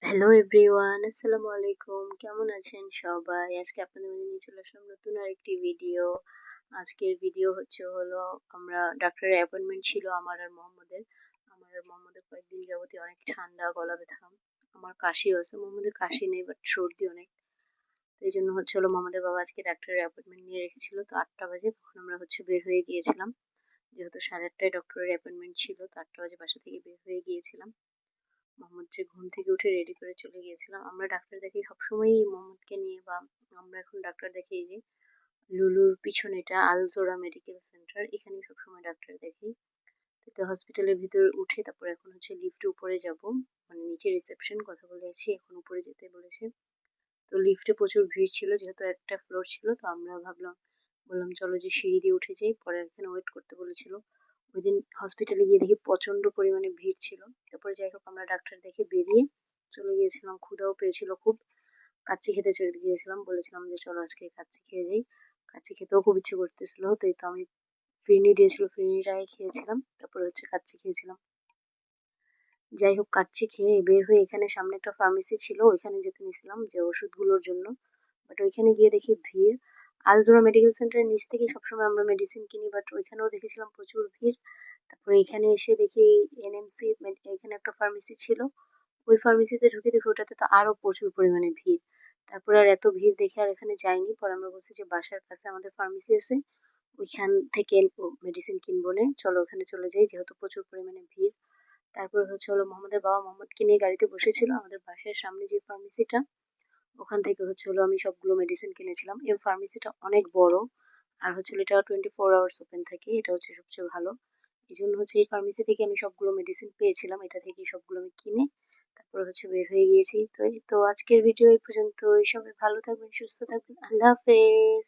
Hello everyone, আসসালামু আলাইকুম। কেমন আছেন সবাই? আজকে আপনাদের মাঝে নিয়ে চলে আসলাম নতুন আরেকটি ভিডিও। আজকের ভিডিও হলো আমরা ডাক্তারের অ্যাপয়েন্টমেন্ট ছিল আমার আর মোহাম্মদের। কয়েকদিন যাবতীয় অনেক ঠান্ডা, গলা ব্যথা, আমার কাশিও আছে। মোহাম্মদের কাশি নেই বাট সর্দি অনেক। তো এই জন্য হলো মোহাম্মদের বাবা আজকে ডাক্তারের অ্যাপয়েন্টমেন্ট নিয়ে রেখেছিল। তো 8টা বাজে তখন আমরা বের হয়ে গিয়েছিলাম। যেহেতু 8:30টায় ডক্টরের অ্যাপয়েন্টমেন্ট ছিল, তো 8টা বাজে বাসা থেকে বের হয়ে গিয়েছিলাম। মোহাম্মদকে ঘুম থেকে উঠে রেডি করে চলে গিয়েছিলাম। আমরা ডাক্তার দেখাই সবসময়ই মোহাম্মদকে নিয়ে, বা আমরা এখন ডাক্তার দেখাই যে লুলুর পিছনে, এটা আলজোড়া মেডিকেল সেন্টার, এখানেই সবসময় ডাক্তার দেখাই। তো হসপিটালের ভিতরে উঠে তারপর এখন লিফটে উপরে যাব, মানে নিচে রিসেপশন, কথা বলে আছি, এখন উপরে যেতে বলেছে। তো লিফটে প্রচুর ভিড় ছিল, যেহেতু একটা ফ্লোর ছিল, তো আমরা বললাম চলো যে সিঁড়ি দিয়ে উঠে যাই, পরে এখানে ওয়েট করতে বলেছিল। ওইদিন হসপিটালে গিয়ে দেখি প্রচন্ড পরিমাণে ভিড় ছিল। তারপরে যাই হোক আমরা ডাক্তার দেখে বেরিয়ে চলে গিয়েছিলাম। ক্ষুধাও পেয়েছিল খুব, কাচ্চি খেতে চলে গিয়েছিলাম। বলেছিলাম যে চলো আজকে কাচ্চি খেয়ে যাই। কাচ্চি খেতেও খুব ইচ্ছে করতেছিল, তো এই তো আমি ফিরনি দিয়েছিল, ফিরনিটাই খেয়েছিলাম, তারপরে কাচ্চি খেয়েছিলাম। যাই হোক কাচ্চি খেয়ে বের হয়ে এখানে সামনে একটা ফার্মেসি ছিল, ওইখানে যেতে নিয়েছিলাম যে ওষুধগুলোর জন্য। বাট ওইখানে গিয়ে দেখি ভিড়। আলজোড়া মেডিকেল সেন্টারের নিচ থেকে সবসময় আমরা মেডিসিন কিনি, বাট ওইখানেও দেখেছিলাম প্রচুর ভিড়। তারপরে এখানে এসে দেখি এনএমসি, এখানে একটা ফার্মেসি ছিল, ওই ফার্মেসিতে ঢুকে দেখি ওটাতে তো আরো প্রচুর পরিমাণে ভিড়। তারপরে আর এত ভিড় দেখে আর এখানে যাইনি। পরে আমরা বলছি যে বাসার কাছে আমাদের ফার্মেসি আছে, ওইখান থেকে মেডিসিন কিনবো নে, চলো ওখানে চলে যাই, যেহেতু প্রচুর পরিমাণে ভিড়। তারপরে মোহাম্মদের বাবা মোহাম্মদকে নিয়ে গাড়িতে বসেছিল আমাদের বাসার সামনে যে ফার্মেসিটা, ওখান থেকে আমি সবগুলো মেডিসিন কিনেছিলাম। এই ফার্মেসিটা অনেক বড়, আর এটা 24 আওয়ার্স ওপেন থাকে, এটা সবচেয়ে ভালো। এই জন্য এই ফার্মেসি থেকে আমি সবগুলো মেডিসিন পেয়েছিলাম, এটা থেকে সবগুলো আমি কিনে তারপরে বের হয়ে গিয়েছি। তো এই তো আজকের ভিডিও এই পর্যন্ত। সবাই ভালো থাকবেন, সুস্থ থাকবেন, আল্লাহ হাফেজ।